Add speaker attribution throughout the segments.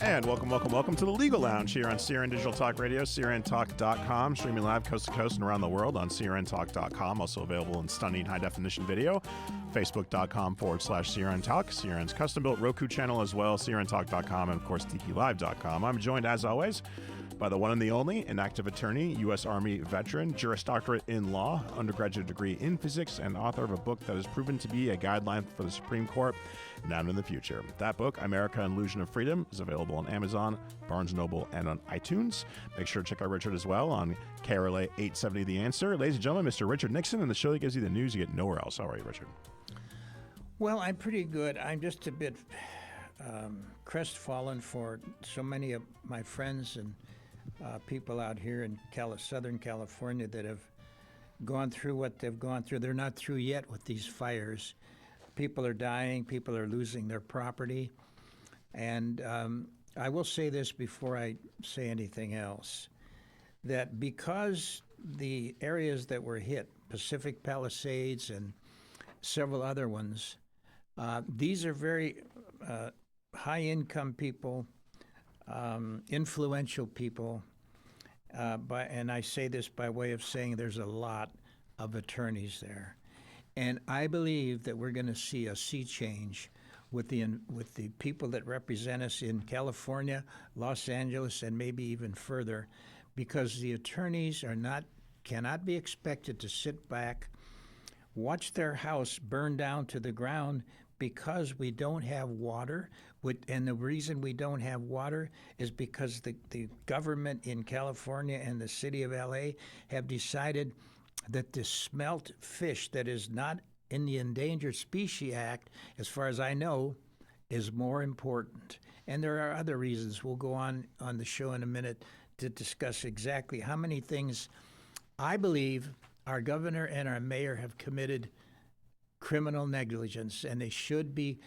Speaker 1: And welcome to the Legal Lounge here on CRN Digital Talk Radio, crntalk.com, streaming live coast to coast and around the world on crntalk.com, also available in stunning high-definition video, facebook.com/CRNTalk, CRN's custom-built Roku channel as well, crntalk.com, and of course, tikilive.com. I'm joined, as always, by the one and the only, an active attorney, U.S. Army veteran, Juris Doctorate in law, undergraduate degree in physics, and author of a book that has proven to be a guideline for the Supreme Court now and in the future. That book, America: An Illusion of Freedom, is available on Amazon, Barnes & Noble, and on iTunes. Make sure to check out Richard as well on KRLA 870 The Answer. Ladies and gentlemen, Mr. Richard Nixon, and the show that gives you the news you get nowhere else. How are you, Richard?
Speaker 2: Well, I'm pretty good. I'm just a bit crestfallen for so many of my friends and people out here in Southern California that have gone through what they've gone through. They're not through yet with these fires. People are dying. People are losing their property. And I will say this before I say anything else, that because the areas that were hit, Pacific Palisades and several other ones, these are very high-income people, influential people, and I say this by way of saying there's a lot of attorneys there. And I believe that we're going to see a sea change with the people that represent us in California, Los Angeles, and maybe even further, because the attorneys cannot be expected to sit back, watch their house burn down to the ground because we don't have water. And the reason we don't have water is because the government in California and the city of LA have decided that the smelt fish that is not in the Endangered Species Act, as far as I know, is more important. And there are other reasons. We'll go on the show in a minute to discuss exactly how many things I believe our governor and our mayor have committed criminal negligence, and they should be.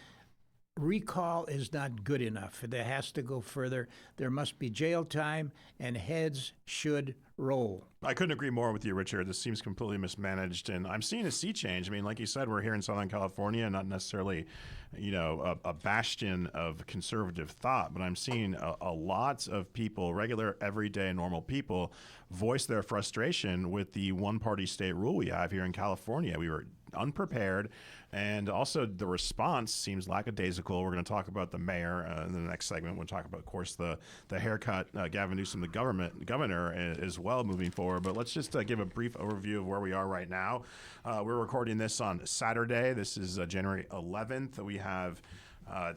Speaker 2: Recall is not good enough. There has to go further. There must be jail time, and heads should roll.
Speaker 1: I couldn't agree more with you, Richard. This seems completely mismanaged, and I'm seeing a sea change. I mean, like you said, we're here in Southern California, not necessarily, a bastion of conservative thought, but I'm seeing a lot of people, regular, everyday, normal people, voice their frustration with the one-party state rule we have here in California. We were unprepared, and also the response seems lackadaisical. We're going to talk about the mayor in the next segment. We'll talk about, of course, the haircut Gavin Newsom, the governor, as well moving forward. But let's just give a brief overview of where we are right now. We're recording this on Saturday. This is January 11th. We have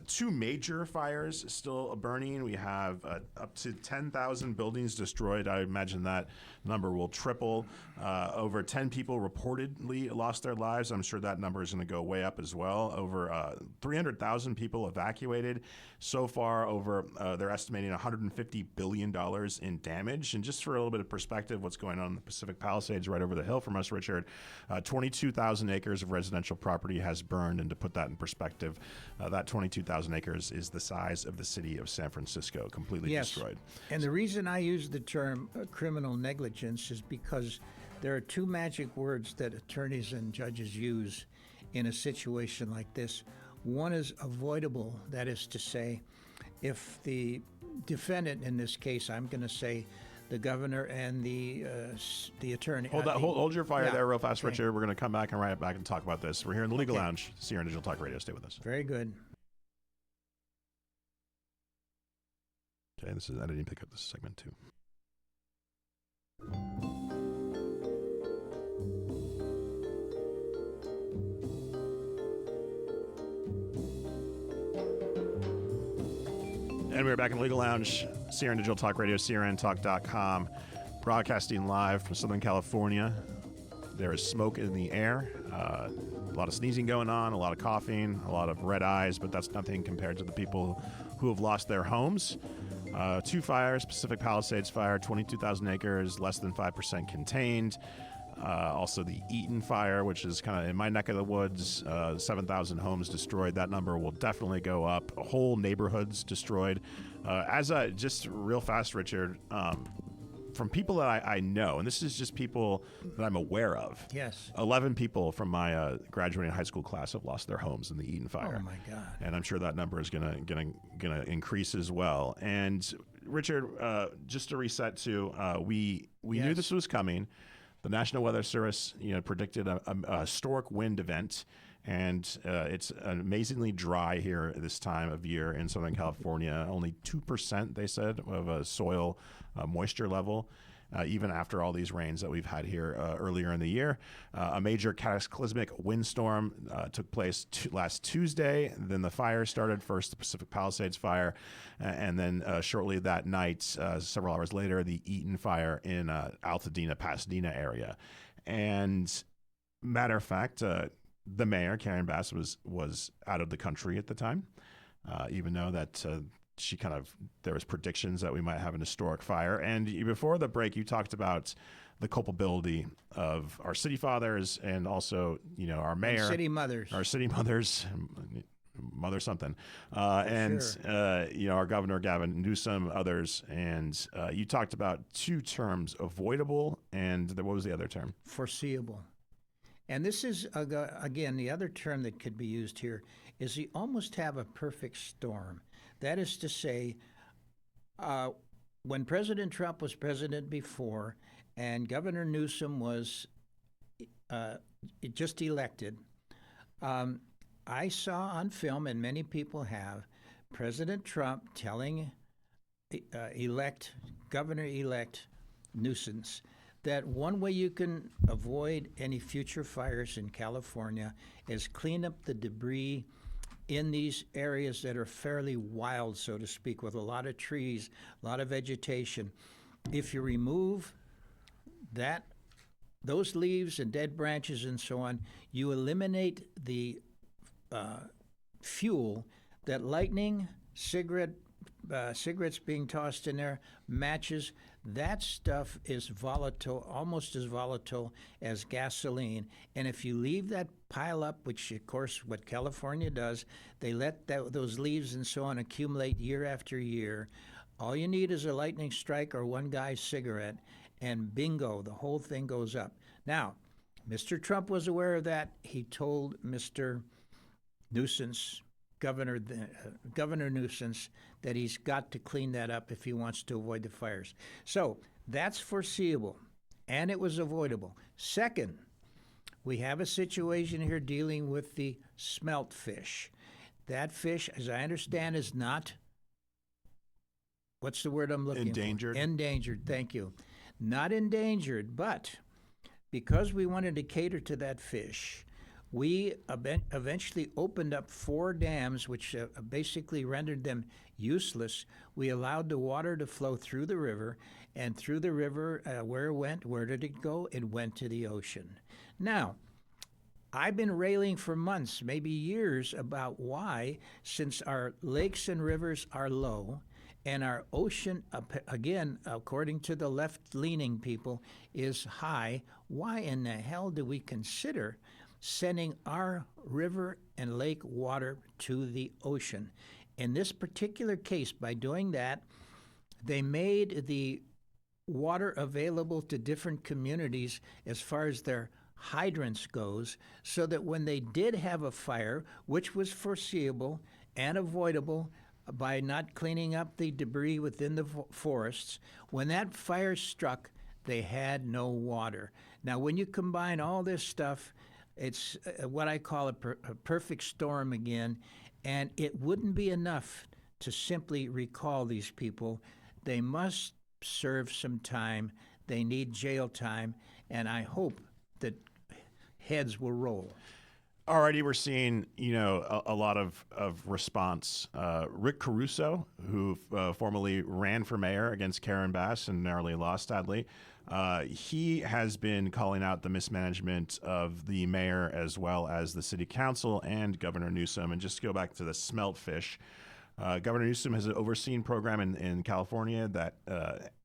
Speaker 1: two major fires still burning. We have up to 10,000 buildings destroyed. I imagine that number will triple. Over 10 people reportedly lost their lives. I'm sure that number is going to go way up as well. Over 300,000 people evacuated. So far, they're estimating $150 billion in damage. And just for a little bit of perspective, what's going on in the Pacific Palisades right over the hill from us, Richard, 22,000 acres of residential property has burned. And to put that in perspective, that 22,000 acres is the size of the city of San Francisco, completely destroyed.
Speaker 2: And the reason I use the term criminal negligence is because there are two magic words that attorneys and judges use in a situation like this. One is avoidable. That is to say, if the defendant, in this case, I'm going to say the governor and the attorney.
Speaker 1: Hold your fire there real fast, okay. Richard. We're going to come back and right back and talk about this. We're here in the Legal Lounge, CRN Digital Talk Radio. Stay with us.
Speaker 2: Very good.
Speaker 1: Okay, I didn't pick up this segment too. And we're back in the Legal Lounge, CRN Digital Talk Radio, crntalk.com, broadcasting live from Southern California. There is smoke in the air, a lot of sneezing going on, a lot of coughing, a lot of red eyes, but that's nothing compared to the people who have lost their homes. Two fires, Pacific Palisades fire, 22,000 acres, less than 5% contained. Also the Eaton fire, which is kind of in my neck of the woods, 7,000 homes destroyed. That number will definitely go up. Whole neighborhoods destroyed. Just real fast, Richard, from people that I know, and this is just people that I'm aware of.
Speaker 2: Yes.
Speaker 1: 11 people from my graduating high school class have lost their homes in the Eaton fire.
Speaker 2: Oh my God.
Speaker 1: And I'm sure that number is gonna increase as well. And Richard, just to reset too, we knew
Speaker 2: Yes.
Speaker 1: this was coming. The National Weather Service, predicted a historic wind event, and it's amazingly dry here this time of year in Southern California. Only 2%, they said, of a soil moisture level. Even after all these rains that we've had here earlier in the year. A major cataclysmic windstorm took place last Tuesday. Then the fire started, first the Pacific Palisades fire, and then shortly that night, several hours later, the Eaton fire in Altadena, Pasadena area. And matter of fact, the mayor, Karen Bass, was out of the country at the time, even though that there was predictions that we might have an historic fire. And before the break, you talked about the culpability of our city fathers and also, our mayor,
Speaker 2: City mothers.
Speaker 1: our city mothers, mother something,
Speaker 2: Sure.
Speaker 1: our governor Gavin Newsom, others. And you talked about two terms: avoidable, and what was the other term?
Speaker 2: Foreseeable. And this is, again, the other term that could be used here is you almost have a perfect storm. That is to say, when President Trump was president before and Governor Newsom was just elected, I saw on film, and many people have, President Trump telling Governor-elect Newsom that one way you can avoid any future fires in California is clean up the debris in these areas that are fairly wild, so to speak, with a lot of trees, a lot of vegetation. If you remove those leaves and dead branches and so on, you eliminate the fuel that lightning, cigarettes being tossed in there, matches. That stuff is volatile, almost as volatile as gasoline. And if you leave that pile up, which of course what California does, they let those leaves and so on accumulate year after year. All you need is a lightning strike or one guy's cigarette, and bingo, the whole thing goes up. Now, Mr. Trump was aware of that. He told Mr. Newsom, Governor Newsom, that he's got to clean that up if he wants to avoid the fires. So that's foreseeable, and it was avoidable. Second, we have a situation here dealing with the smelt fish. That fish, as I understand, is not, what's the word I'm looking
Speaker 1: Endangered.
Speaker 2: for? Endangered, thank you. Not endangered, but because we wanted to cater to that fish, we eventually opened up 4 dams, which basically rendered them useless. We allowed the water to flow through the river, and through the river, where did it go? It went to the ocean. Now, I've been railing for months, maybe years, about why, since our lakes and rivers are low, and our ocean, again, according to the left-leaning people, is high, why in the hell do we consider sending our river and lake water to the ocean? In this particular case, by doing that, they made the water available to different communities as far as their hydrants goes, so that when they did have a fire, which was foreseeable and avoidable by not cleaning up the debris within the forests, when that fire struck, they had no water. Now, when you combine all this stuff, it's what I call a perfect storm again, and it wouldn't be enough to simply recall these people. They must serve some time. They need jail time, and I hope that heads will roll.
Speaker 1: Already, we're seeing a lot of response. Rick Caruso, who formerly ran for mayor against Karen Bass and narrowly lost, sadly, he has been calling out the mismanagement of the mayor as well as the city council and Governor Newsom. And just to go back to the smelt fish, Governor Newsom has an overseen program in California that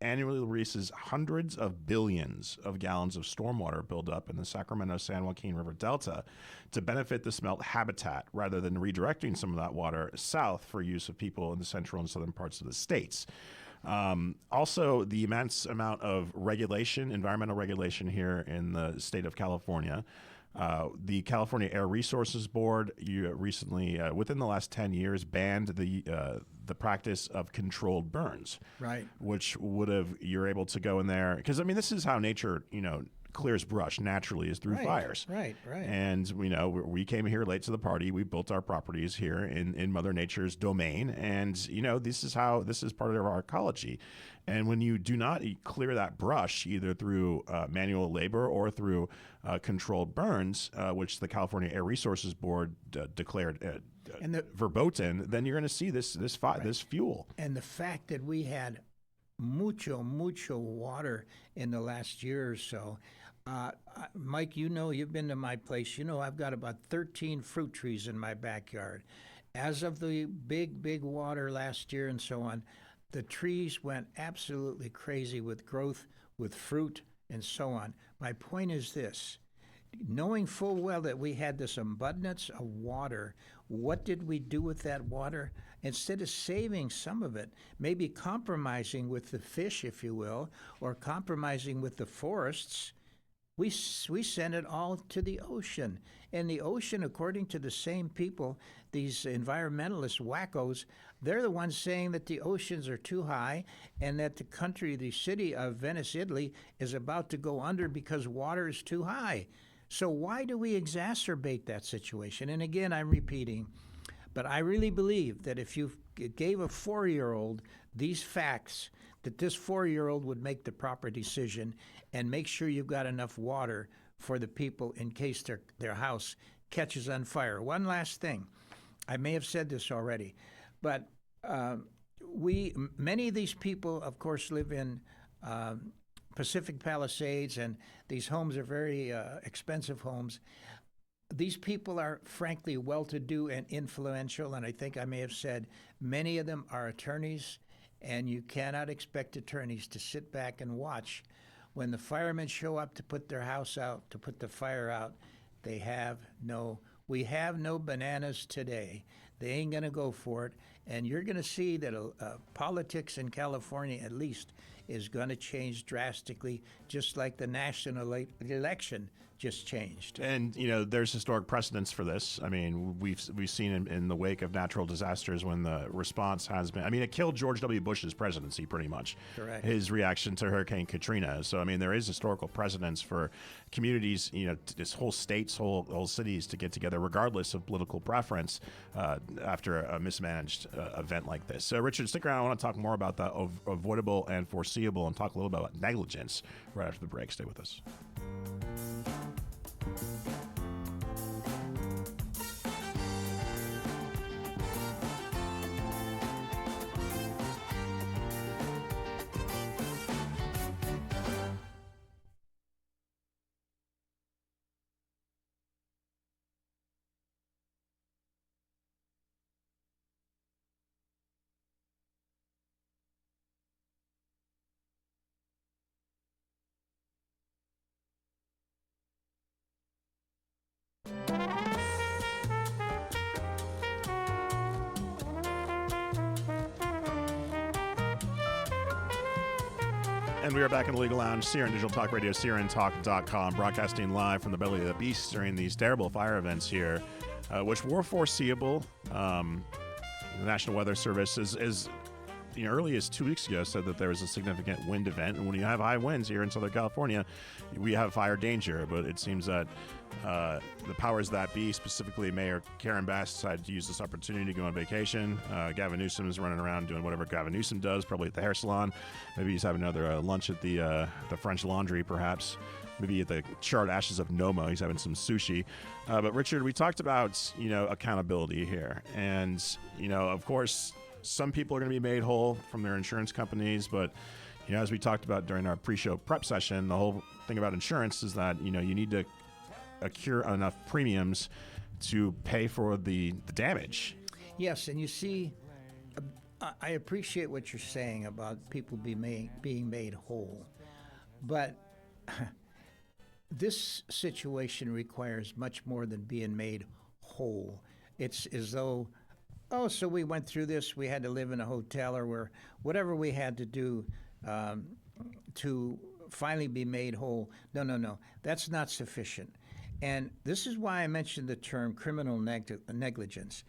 Speaker 1: annually releases hundreds of billions of gallons of stormwater buildup in the Sacramento-San Joaquin River Delta to benefit the smelt habitat, rather than redirecting some of that water south for use of people in the central and southern parts of the states. Also, the immense amount of regulation, environmental regulation here in the state of California. The California Air Resources Board, you recently, within the last 10 years, banned the practice of controlled burns,
Speaker 2: Right.
Speaker 1: which would have, you're able to go in there. Because, I mean, this is how nature, clears brush naturally, is through
Speaker 2: Right.
Speaker 1: fires.
Speaker 2: Right. Right.
Speaker 1: And we came here late to the party. We built our properties here in Mother Nature's domain, and this is part of our ecology. And when you do not clear that brush, either through manual labor or through controlled burns, which the California Air Resources Board declared verboten, then you're going to see this fuel.
Speaker 2: And the fact that we had mucho water in the last year or so. Mike, you've been to my place. I've got about 13 fruit trees in my backyard. As of the big water last year and so on, the trees went absolutely crazy with growth, with fruit, and so on. My point is this. Knowing full well that we had this abundance of water, what did we do with that water? Instead of saving some of it, maybe compromising with the fish, if you will, or compromising with the forests, we sent it all to the ocean. And the ocean, according to the same people, these environmentalist wackos, they're the ones saying that the oceans are too high and that the city of Venice, Italy, is about to go under because water is too high. So why do we exacerbate that situation? And again, I'm repeating, but I really believe that if you gave a 4-year-old these facts, that this 4-year-old would make the proper decision and make sure you've got enough water for the people in case their house catches on fire. One last thing. I may have said this already, but many of these people, of course, live in Pacific Palisades, and these homes are very expensive homes. These people are frankly well-to-do and influential, and I think I may have said many of them are attorneys, and you cannot expect attorneys to sit back and watch when the firemen show up to put their house out, to put the fire out. We have no bananas today. They ain't going to go for it, and you're going to see that politics in California, at least, is going to change drastically, just like the national election just changed.
Speaker 1: And there's historic precedents for this. I mean, we've seen in the wake of natural disasters when the response has been. I mean, it killed George W. Bush's presidency pretty much.
Speaker 2: Correct.
Speaker 1: His reaction to Hurricane Katrina. So I mean, there is historical precedents for communities, this whole states, whole cities to get together, regardless of political preference, after a mismanaged event like this. So Richard, stick around. I want to talk more about the avoidable and foreseeable, and talk a little bit about negligence right after the break. Stay with us. And we are back in the Legal Lounge, Siren Digital Talk Radio, SirenTalk.com, broadcasting live from the belly of the beast during these terrible fire events here, which were foreseeable. The National Weather Service is early as 2 weeks ago said that there was a significant wind event, and when you have high winds here in Southern California, we have fire danger. But it seems that the powers that be, specifically Mayor Karen Bass, decided to use this opportunity to go on vacation. Gavin Newsom is running around doing whatever Gavin Newsom does, probably at the hair salon. Maybe he's having another lunch at the French Laundry, perhaps. Maybe at the charred ashes of Noma, he's having some sushi. But Richard, we talked about accountability here, and of course, some people are going to be made whole from their insurance companies, but as we talked about during our pre-show prep session, the whole thing about insurance is that you need to accrue enough premiums to pay for the damage.
Speaker 2: Yes, and you see, I appreciate what you're saying about people being made whole, but this situation requires much more than being made whole. It's as though Oh, so we went through this. We had to live in a hotel or where whatever we had to do um, to finally be made whole. No, no, no. That's not sufficient. And this is why I mentioned the term criminal negligence.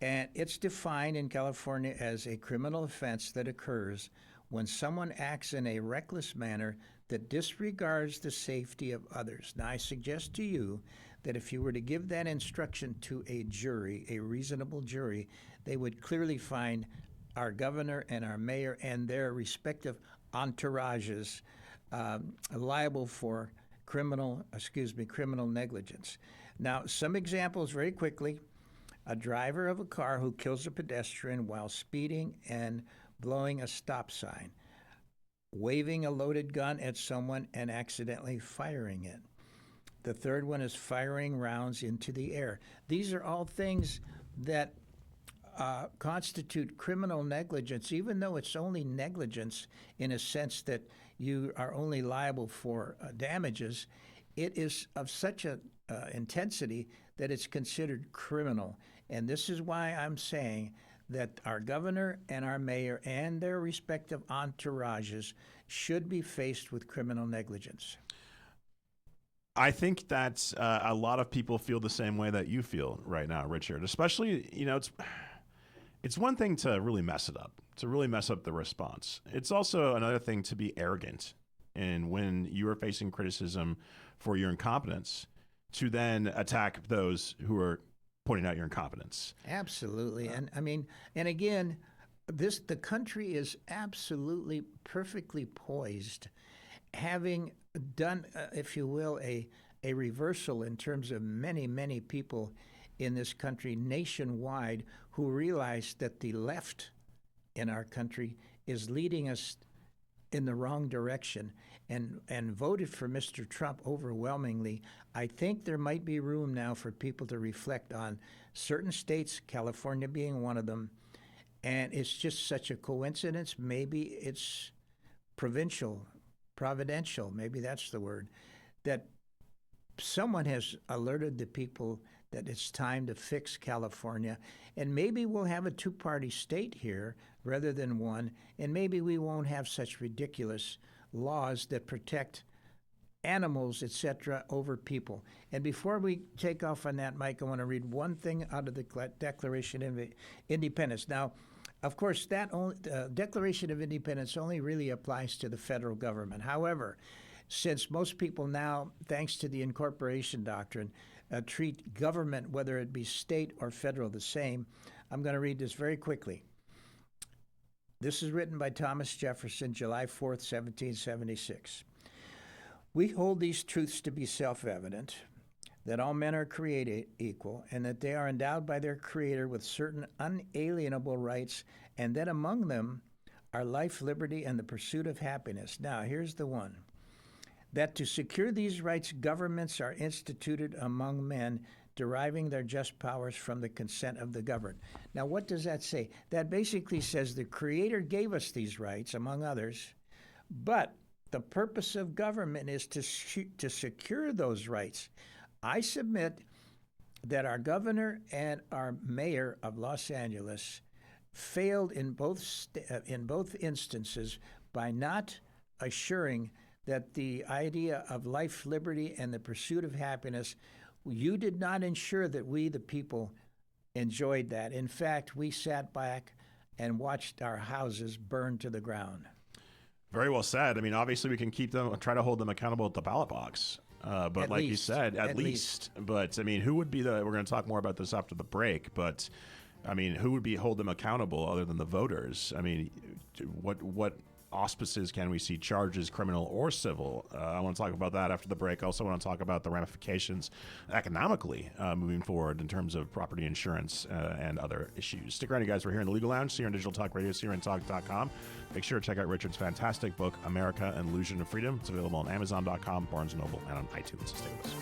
Speaker 2: And it's defined in California as a criminal offense that occurs when someone acts in a reckless manner that disregards the safety of others. Now, I suggest to you that if you were to give that instruction to a jury, a reasonable jury, they would clearly find our governor and our mayor and their respective entourages liable for criminal negligence. Now, some examples very quickly. A driver of a car who kills a pedestrian while speeding and blowing a stop sign, waving a loaded gun at someone and accidentally firing it. The third one is firing rounds into the air. These are all things that constitute criminal negligence, even though it's only negligence in a sense that you are only liable for damages. It is of such a intensity that it's considered criminal. And this is why I'm saying that our governor and our mayor and their respective entourages should be faced with criminal negligence.
Speaker 1: I think that a lot of people feel the same way that you feel right now, Richard. Especially, it's one thing to really mess it up, to really mess up the response. It's also another thing to be arrogant, and when you are facing criticism for your incompetence, to then attack those who are pointing out your incompetence.
Speaker 2: Absolutely. And again, the country is absolutely perfectly poised, having done, if you will, a reversal in terms of many people in this country nationwide who realize that the left in our country is leading us in the wrong direction and voted for Mr. Trump overwhelmingly. I think there might be room now for people to reflect on certain states, California being one of them, and it's just such a coincidence. Maybe it's providential, maybe that's the word, that someone has alerted the people that it's time to fix California, and maybe we'll have a two-party state here rather than one, and maybe we won't have such ridiculous laws that protect animals, etc., over people. And before we take off on that, Mike, I want to read one thing out of the Declaration of Independence. Now, of course, the Declaration of Independence only really applies to the federal government. However, since most people now, thanks to the incorporation doctrine, treat government, whether it be state or federal, the same, I'm going to read this very quickly. This is written by Thomas Jefferson, July 4th, 1776. We hold these truths to be self-evident, that all men are created equal, and that they are endowed by their Creator with certain unalienable rights, and that among them are life, liberty, and the pursuit of happiness. Now, here's the one. That to secure these rights, governments are instituted among men, deriving their just powers from the consent of the governed. Now, what does that say? That basically says the Creator gave us these rights, among others, but the purpose of government is to secure those rights. I submit that our governor and our mayor of Los Angeles failed in both instances by not assuring that the idea of life, liberty, and the pursuit of happiness, you did not ensure that we, the people, enjoyed that. In fact, we sat back and watched our houses burn to the ground.
Speaker 1: Very well said. I mean, obviously, we can keep them, try to hold them accountable at the ballot box. But
Speaker 2: At
Speaker 1: like you
Speaker 2: least.
Speaker 1: said, at least. But I mean, who would be we're going to talk more about this after the break, but I mean, who would hold them accountable other than the voters? I mean, what auspices can we see, charges, criminal or civil? I want to talk about that after the break. I also want to talk about the ramifications economically moving forward in terms of property insurance and other issues. Stick around, you guys. We're here in the Legal Lounge, here on Digital Talk Radio, CRNTalk.com. Make sure to check out Richard's fantastic book, America: An Illusion of Freedom. It's available on Amazon.com, Barnes & Noble, and on iTunes. Stay with us.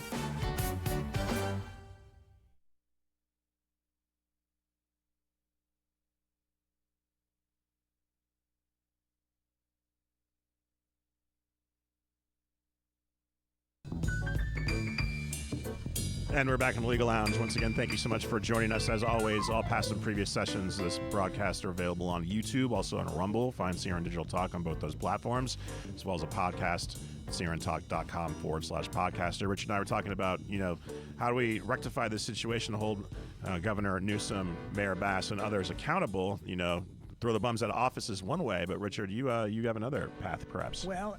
Speaker 1: And we're back in the Legal Lounge. Once again, thank you so much for joining us. As always, all past and previous sessions of this broadcast are available on YouTube, also on Rumble. Find CRN Digital Talk on both those platforms, as well as a podcast, crntalk.com/podcaster. Richard and I were talking about, how do we rectify this situation to hold Governor Newsom, Mayor Bass, and others accountable? Throw the bums out of office is one way, but Richard, you have another path, perhaps.
Speaker 2: Well,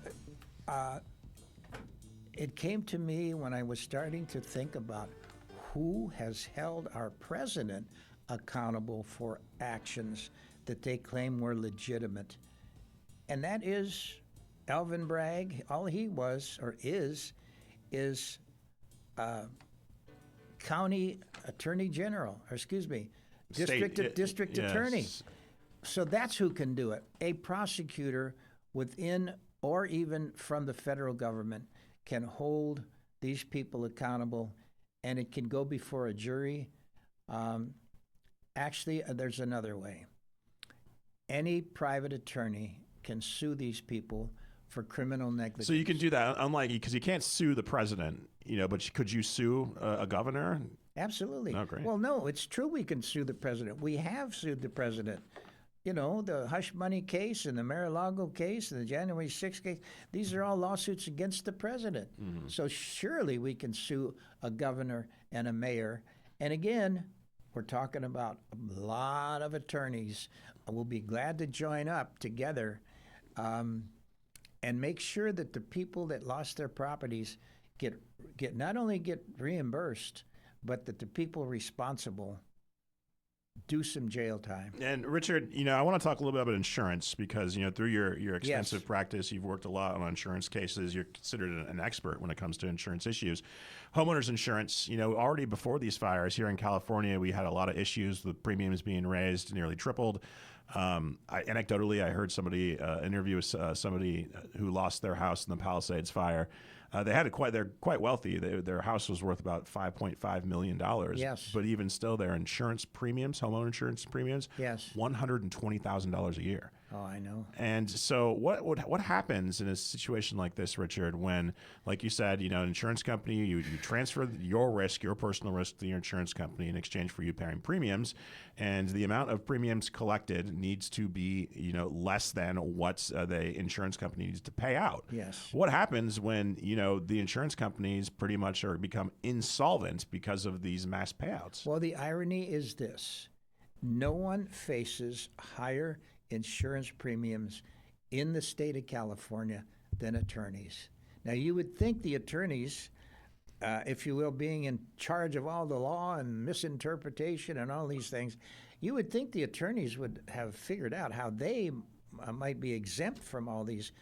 Speaker 2: it came to me when I was starting to think about who has held our president accountable for actions that they claim were legitimate. And that is Alvin Bragg. All he was or is county attorney general, or excuse me, district attorney. So that's who can do it. A prosecutor within or even from the federal government can hold these people accountable, and it can go before a jury. Actually, there's another way. Any private attorney can sue these people for criminal negligence.
Speaker 1: So you can do that, unlike, because you can't sue the president, but could you sue a governor?
Speaker 2: Absolutely.
Speaker 1: Oh, great.
Speaker 2: Well, no, it's true we can sue the president. We have sued the president. The hush money case and the Mar-a-Lago case and the January 6th case, these are all lawsuits against the president. Mm-hmm. So surely we can sue a governor and a mayor. And again, we're talking about a lot of attorneys. We'll be glad to join up together and make sure that the people that lost their properties get not only get reimbursed, but that the people responsible do some jail time.
Speaker 1: And Richard, I want to talk a little bit about insurance because, through your extensive practice, you've worked a lot on insurance cases. You're considered an expert when it comes to insurance issues. Homeowners insurance, already before these fires here in California, we had a lot of issues with premiums being raised, nearly tripled. Anecdotally, I heard somebody interview somebody who lost their house in the Palisades fire. They're quite wealthy. Their house was worth about $5.5 million.
Speaker 2: Yes.
Speaker 1: But even still, their insurance premiums, homeowner insurance premiums,
Speaker 2: yes,
Speaker 1: $120,000 a year.
Speaker 2: Oh, I know.
Speaker 1: And so what happens in a situation like this, Richard, when, like you said, an insurance company, you transfer your risk, your personal risk to your insurance company in exchange for you paying premiums, and the amount of premiums collected needs to be, less than what the insurance company needs to pay out.
Speaker 2: Yes.
Speaker 1: What happens when, the insurance companies pretty much become insolvent because of these mass payouts?
Speaker 2: Well, the irony is this. No one faces higher insurance premiums in the state of California than attorneys. Now, you would think the attorneys, if you will, being in charge of all the law and misinterpretation and all these things, you would think the attorneys would have figured out how they might be exempt from all these.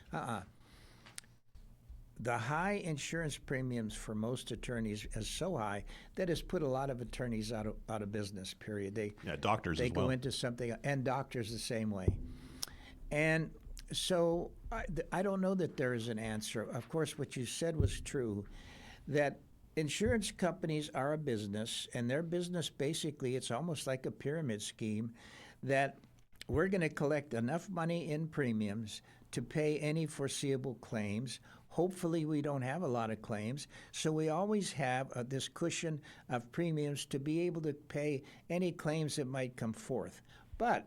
Speaker 2: The high insurance premiums for most attorneys is so high that has put a lot of attorneys out of business, period.
Speaker 1: Doctors
Speaker 2: they
Speaker 1: as well.
Speaker 2: go into something, and doctors the same way. And so I don't know that there is an answer. Of course, what you said was true, that insurance companies are a business, and their business basically, it's almost like a pyramid scheme, that we're going to collect enough money in premiums to pay any foreseeable claims. Hopefully, we don't have a lot of claims, so we always have this cushion of premiums to be able to pay any claims that might come forth. But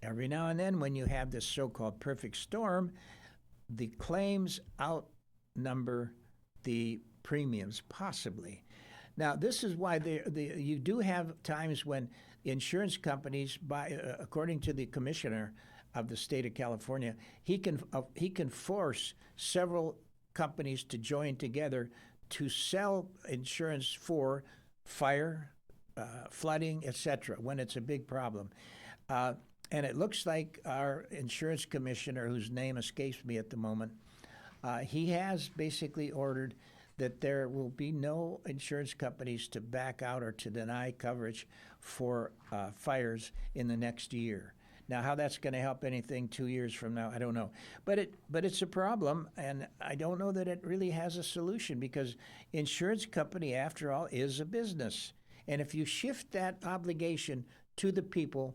Speaker 2: every now and then, when you have this so-called perfect storm, the claims outnumber the premiums, possibly. Now, this is why you do have times when insurance companies, according to the commissioner of the state of California, he can force several companies to join together to sell insurance for fire, flooding, etc., when it's a big problem. And it looks like our insurance commissioner, whose name escapes me at the moment, he has basically ordered that there will be no insurance companies to back out or to deny coverage for fires in the next year. Now, how that's going to help anything 2 years from now, I don't know. But it's a problem, and I don't know that it really has a solution, because insurance company, after all, is a business. And if you shift that obligation to the people,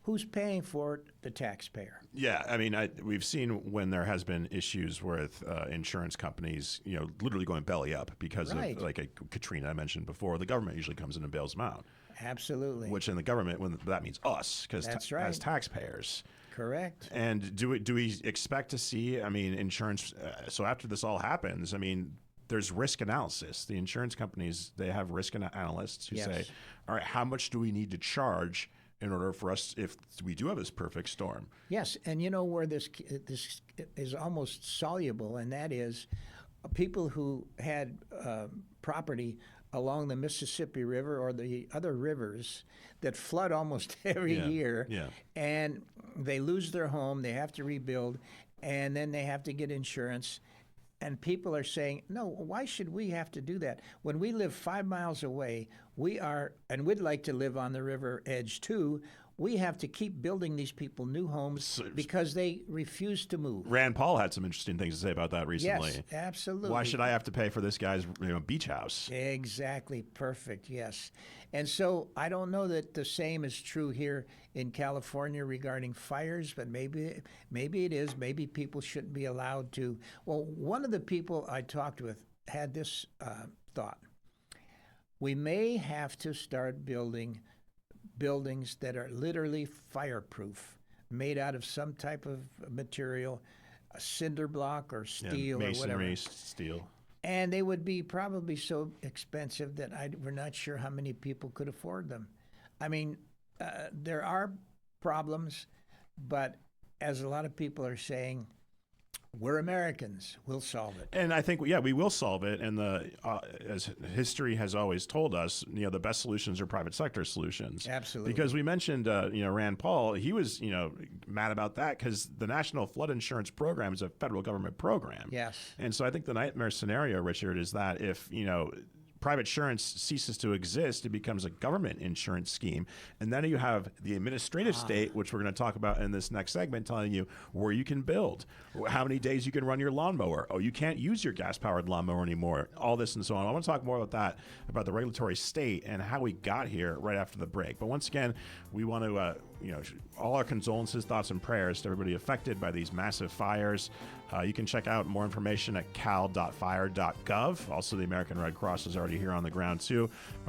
Speaker 2: Who's paying for it? The taxpayer.
Speaker 1: Yeah, I mean, we've seen when there has been issues with insurance companies, literally going belly up because
Speaker 2: Right.
Speaker 1: of like a Katrina I mentioned before. The government usually comes in and bails them out,
Speaker 2: Absolutely.
Speaker 1: which in the government, when that means us, because
Speaker 2: That's right.
Speaker 1: as taxpayers.
Speaker 2: Correct.
Speaker 1: And do we expect to see? I mean, insurance. So after this all happens, I mean, there's risk analysis. The insurance companies, they have risk analysts who
Speaker 2: Yes.
Speaker 1: say, all right, how much do we need to charge in order for us, if we do have this perfect storm?
Speaker 2: Yes, and you know where this is almost soluble, and that is people who had property along the Mississippi River or the other rivers that flood almost every
Speaker 1: Yeah,
Speaker 2: year,
Speaker 1: yeah.
Speaker 2: and they lose their home, they have to rebuild, and then they have to get insurance. And people are saying, no, why should we have to do that? When we live 5 miles away, and we'd like to live on the river edge too, we have to keep building these people new homes because they refuse to move.
Speaker 1: Rand Paul had some interesting things to say about that recently.
Speaker 2: Yes, absolutely.
Speaker 1: Why should I have to pay for this guy's beach house?
Speaker 2: Exactly. Perfect. Yes. And so I don't know that the same is true here in California regarding fires, but maybe it is. Maybe people shouldn't be allowed to. Well, one of the people I talked with had this thought. We may have to start building buildings that are literally fireproof, made out of some type of material, a cinder block or steel or whatever.
Speaker 1: Masonry, steel.
Speaker 2: And they would be probably so expensive that we're not sure how many people could afford them. I mean, there are problems, but as a lot of people are saying, we're Americans. We'll solve it.
Speaker 1: And I think, we will solve it. And as history has always told us, the best solutions are private sector solutions.
Speaker 2: Absolutely.
Speaker 1: Because we mentioned, Rand Paul, he was, mad about that because the National Flood Insurance Program is a federal government program.
Speaker 2: Yes.
Speaker 1: And so I think the nightmare scenario, Richard, is that if, private insurance ceases to exist, it becomes a government insurance scheme. And then you have the administrative state, which we're going to talk about in this next segment, telling you where you can build, how many days you can run your lawnmower. Oh, you can't use your gas-powered lawnmower anymore, all this and so on. I want to talk more about that, about the regulatory state and how we got here right after the break. But once again, we want to, all our condolences, thoughts, and prayers to everybody affected by these massive fires. You can check out more information at cal.fire.gov. Also, the American Red Cross is already here on the ground, too,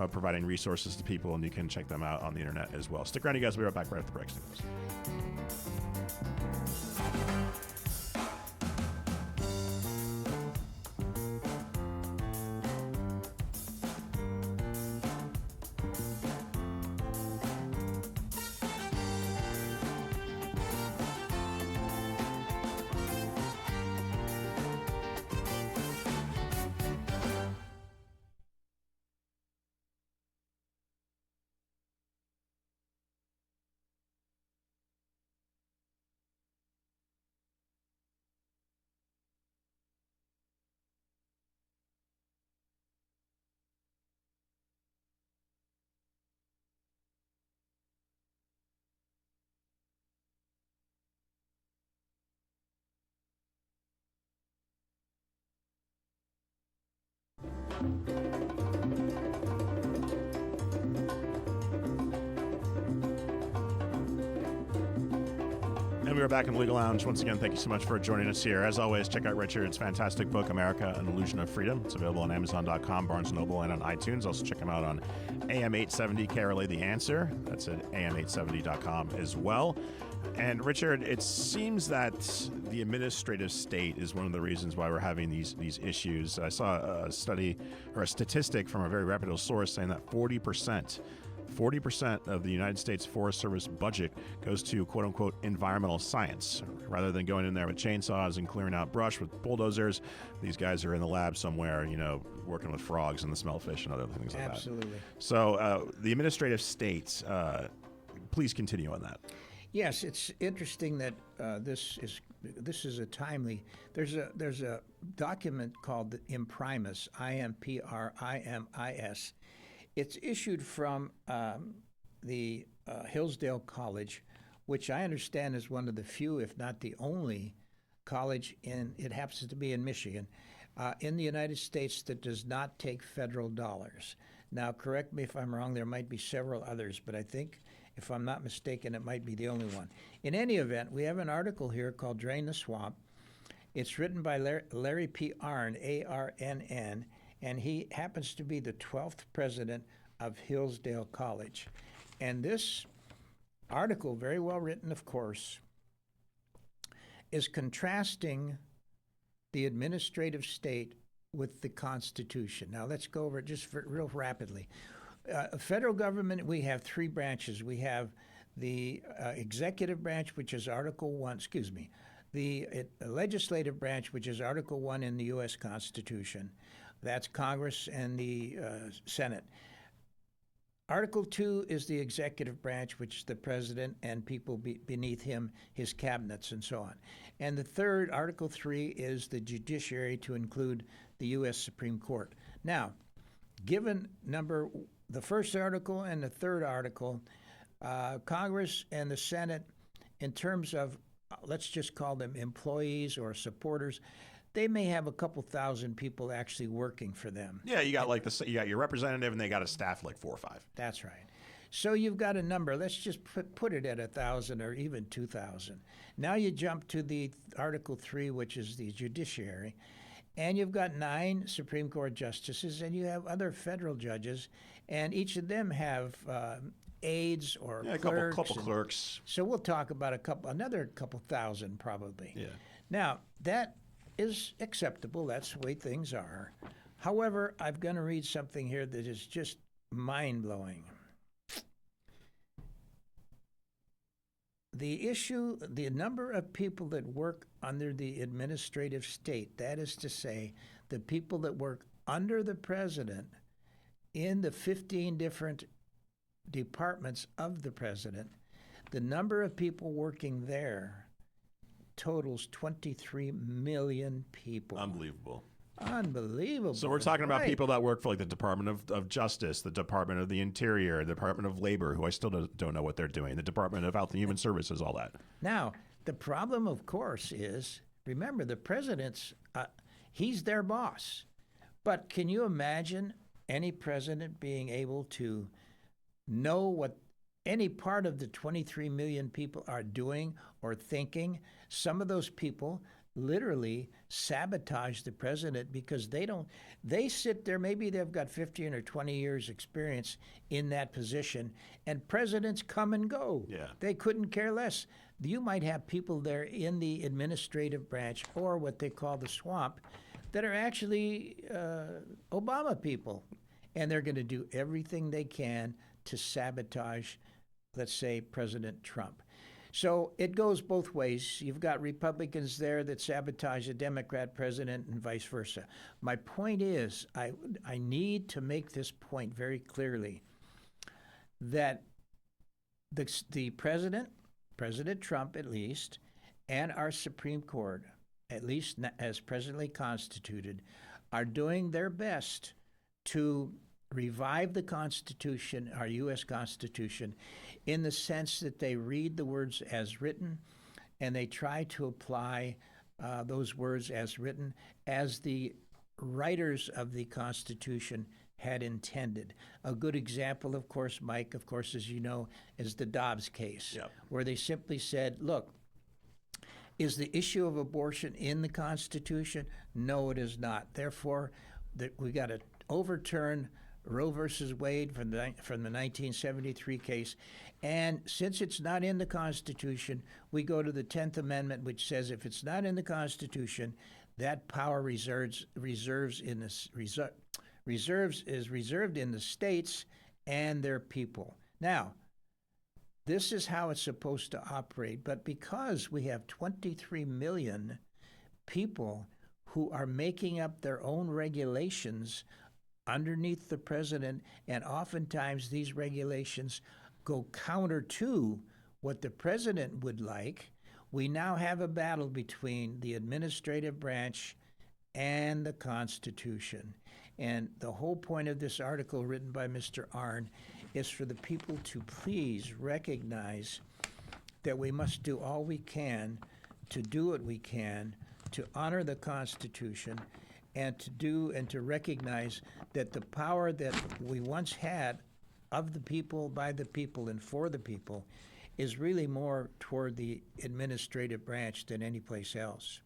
Speaker 1: providing resources to people, and you can check them out on the internet as well. Stick around, you guys. We'll be right back right after the break. And we are back in the Legal Lounge. Once again, thank you so much for joining us here. As always, check out Richard's fantastic book, America, An Illusion of Freedom. It's available on Amazon.com, Barnes & Noble, and on iTunes. Also check him out on AM 870, KRLA The Answer. That's at AM870.com as well. And Richard, it seems that the administrative state is one of the reasons why we're having these issues. I saw a study or a statistic from a very reputable source saying that 40% of the United States Forest Service budget goes to quote unquote environmental science. Rather than going in there with chainsaws and clearing out brush with bulldozers, these guys are in the lab somewhere, working with frogs and the smellfish and other things like that.
Speaker 2: Absolutely.
Speaker 1: So the administrative state, please continue on that.
Speaker 2: Yes, it's interesting that this is a timely. There's a document called the Imprimis, IMPRIMIS. It's issued from the Hillsdale College, which I understand is one of the few, if not the only, college it happens to be in Michigan, in the United States that does not take federal dollars. Now, correct me if I'm wrong, there might be several others, but I think, if I'm not mistaken, it might be the only one. In any event, we have an article here called Drain the Swamp. It's written by Larry P. Arnn, A-R-N-N, and he happens to be the 12th president of Hillsdale College. And this article, very well written, of course, is contrasting the administrative state with the Constitution. Now, let's go over it just real rapidly. Federal government, we have three branches. We have the executive branch, which is Article 1, the legislative branch, which is Article 1 in the U.S. Constitution. That's Congress and the Senate. Article 2 is the executive branch, which is the president and people beneath him, his cabinets, and so on. And the third, Article 3, is the judiciary, to include the U.S. Supreme Court. Now, given the first article and the third article, Congress and the Senate, in terms of, let's just call them employees or supporters, they may have a couple thousand people actually working for them.
Speaker 1: Yeah, you got you got your representative, and they got a staff of like 4 or 5.
Speaker 2: That's right. So you've got a number. Let's just put it at 1,000 or even 2,000. Now you jump to the Article 3, which is the judiciary, and you've got 9 Supreme Court justices, and you have other federal judges, and each of them have aides or clerks.
Speaker 1: A couple clerks.
Speaker 2: So we'll talk about another couple thousand probably.
Speaker 1: Yeah.
Speaker 2: Now, that is acceptable. That's the way things are. However, I'm going to read something here that is just mind-blowing. The number of people that work under the administrative state, that is to say, the people that work under the president in the 15 different departments of the president, the number of people working there totals 23 million people.
Speaker 1: Unbelievable.
Speaker 2: Unbelievable.
Speaker 1: So we're talking about people that work for like the Department of Justice, the Department of the Interior, the Department of Labor, who I still don't know what they're doing, the Department of Health and Human Services, all that.
Speaker 2: Now, the problem, of course, is, remember, the president's, he's their boss. But can you imagine any president being able to know what any part of the 23 million people are doing or thinking? Some of those people literally sabotage the president because they sit there, maybe they've got 15 or 20 years experience in that position, and presidents come and go.
Speaker 1: Yeah.
Speaker 2: They couldn't care less. You might have people there in the administrative branch, or what they call the swamp, that are actually Obama people, and they're going to do everything they can to sabotage, let's say, President Trump. So it goes both ways. You've got Republicans there that sabotage a Democrat president and vice versa. My point is, I need to make this point very clearly, that the president, President Trump at least, and our Supreme Court, at least as presently constituted, are doing their best to revive the Constitution, our U.S. Constitution, in the sense that they read the words as written, and they try to apply those words as written as the writers of the Constitution had intended. A good example, of course, Mike, of course, as you know, is the Dobbs case,
Speaker 1: Yep.
Speaker 2: where they simply said, look, is the issue of abortion in the Constitution? No, it is not. Therefore, we got to overturn Roe versus Wade from the 1973 case. And since it's not in the Constitution, we go to the 10th Amendment, which says if it's not in the Constitution, that power is reserved in the states and their people. Now, this is how it's supposed to operate. But because we have 23 million people who are making up their own regulations underneath the president, and oftentimes these regulations go counter to what the president would like, we now have a battle between the administrative branch and the Constitution. And the whole point of this article written by Mr. Arnn is for the people to please recognize that we must do all we can to do what we can to honor the Constitution and to recognize that the power that we once had of the people, by the people, and for the people is really more toward the administrative branch than any place else.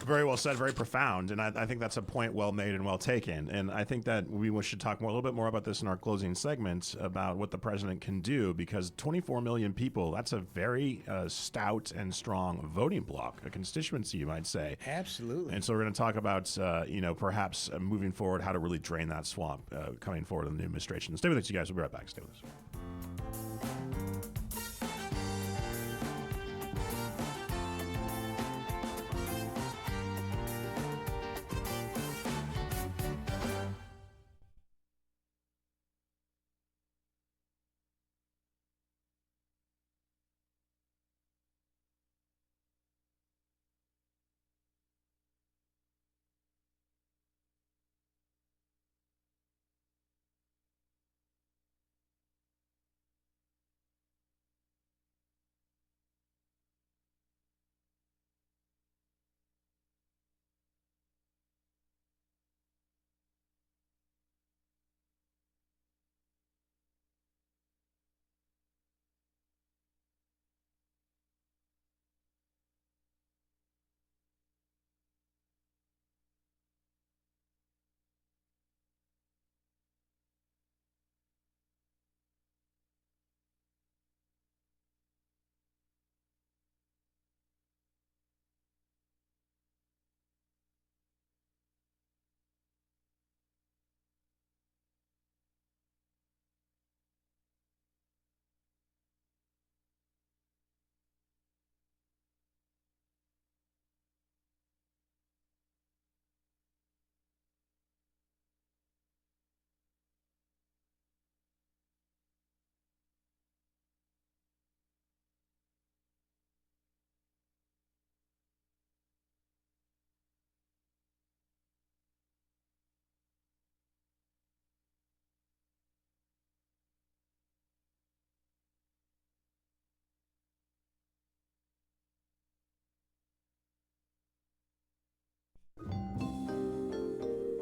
Speaker 1: Very well said, very profound, and I think that's a point well made and well taken. And I think that we should talk a little bit more about this in our closing segment about what the president can do, because 24 million people, that's a very stout and strong voting bloc, a constituency, you might say.
Speaker 2: Absolutely.
Speaker 1: And so we're going to talk about, perhaps moving forward, how to really drain that swamp coming forward in the new administration. Stay with us, you guys. We'll be right back. Stay with us.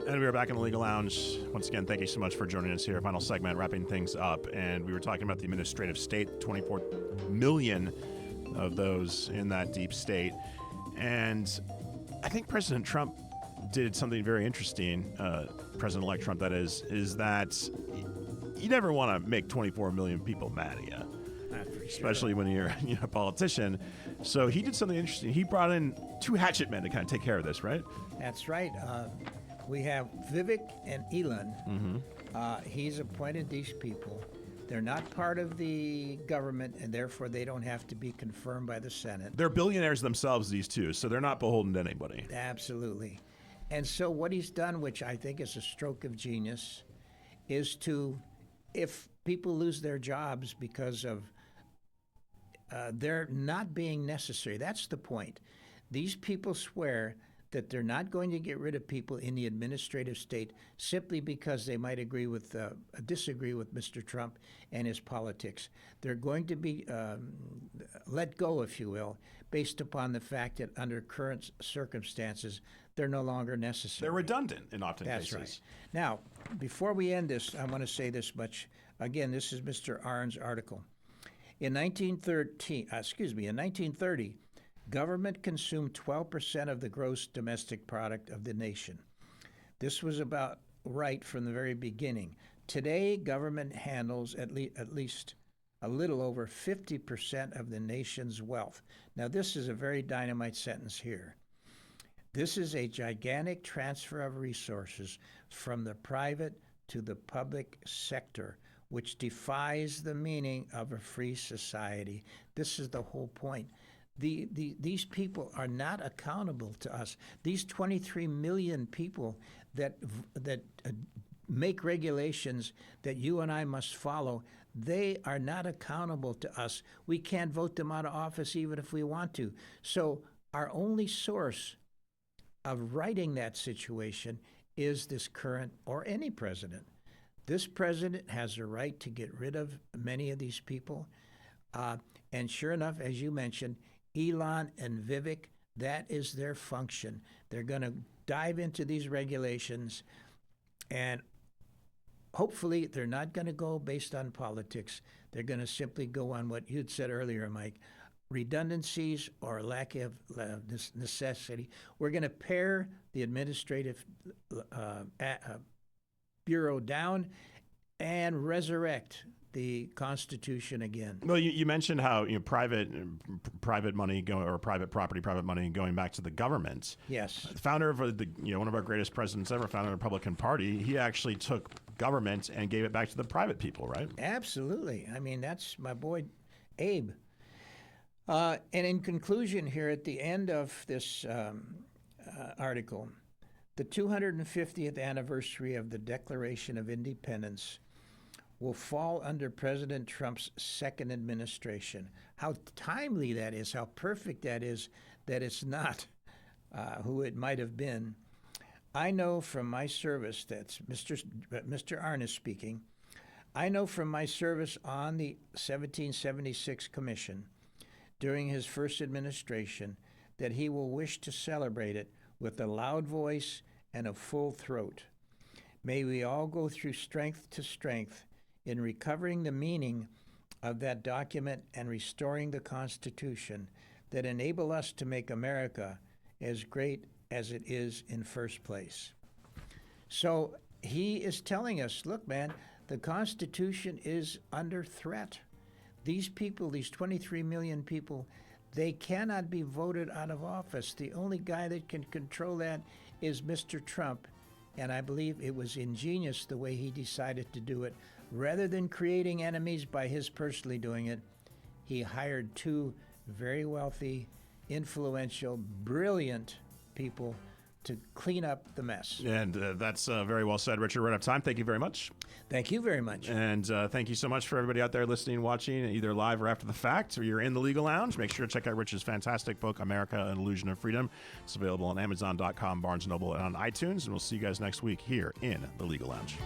Speaker 1: And we are back in the Legal Lounge. Once again, thank you so much for joining us here. Final segment, wrapping things up. And we were talking about the administrative state, 24 million of those in that deep state. And I think President Trump did something very interesting, President-elect Trump, that is that you never want to make 24 million people mad at you. Especially when you're a politician. So he did something interesting. He brought in two hatchet men to kind of take care of this, right?
Speaker 2: That's right. We have Vivek and Elon. He's appointed these people. They're not part of the government, and therefore they don't have to be confirmed by the Senate.
Speaker 1: They're billionaires themselves, these two, so they're not beholden to anybody.
Speaker 2: Absolutely. And so what he's done, which I think is a stroke of genius, is to, if people lose their jobs because of they're not being necessary, that's the point. These people swear that they're not going to get rid of people in the administrative state simply because they might disagree with Mr. Trump and his politics. They're going to be let go, if you will, based upon the fact that under current circumstances, they're no longer necessary.
Speaker 1: They're redundant in often cases.
Speaker 2: That's right. Now, before we end this, I want to say this much. Again, this is Mr. Arndt's article. In 1930, government consumed 12% of the gross domestic product of the nation. This was about right from the very beginning. Today, government handles at least a little over 50% of the nation's wealth. Now, this is a very dynamite sentence here. This is a gigantic transfer of resources from the private to the public sector, which defies the meaning of a free society. This is the whole point. These people are not accountable to us. These 23 million people that make regulations that you and I must follow, they are not accountable to us. We can't vote them out of office even if we want to. So our only source of righting that situation is this current or any president. This president has a right to get rid of many of these people. And sure enough, as you mentioned, Elon and Vivek, that is their function. They're going to dive into these regulations, and hopefully they're not going to go based on politics. They're going to simply go on what you'd said earlier, Mike, redundancies or lack of necessity. We're going to pare the administrative bureau down and resurrect the Constitution again.
Speaker 1: Well, you mentioned how private money or private property, private money going back to the government.
Speaker 2: Yes.
Speaker 1: The founder of one of our greatest presidents ever, founded the Republican Party, he actually took government and gave it back to the private people, right?
Speaker 2: Absolutely. I mean, that's my boy Abe. And in conclusion, here at the end of this article, the 250th anniversary of the Declaration of Independence will fall under President Trump's second administration. How timely that is, how perfect that is, that it's not who it might have been. I know from my service, that's Mr. Arness speaking, I know from my service on the 1776 Commission during his first administration that he will wish to celebrate it with a loud voice and a full throat. May we all go through strength to strength in recovering the meaning of that document and restoring the Constitution that enable us to make America as great as it is in first place. So he is telling us, look, man, the Constitution is under threat. These people, these 23 million people, they cannot be voted out of office. The only guy that can control that is Mr. Trump. And I believe it was ingenious the way he decided to do it. Rather than creating enemies by his personally doing it, he hired two very wealthy, influential, brilliant people to clean up the mess.
Speaker 1: And that's very well said, Richard. We're out of time. Thank you very much.
Speaker 2: Thank you very much.
Speaker 1: And thank you so much for everybody out there listening and watching, either live or after the fact, or you're in the Legal Lounge. Make sure to check out Richard's fantastic book, America, An Illusion of Freedom. It's available on Amazon.com, Barnes & Noble, and on iTunes. And we'll see you guys next week here in the Legal Lounge.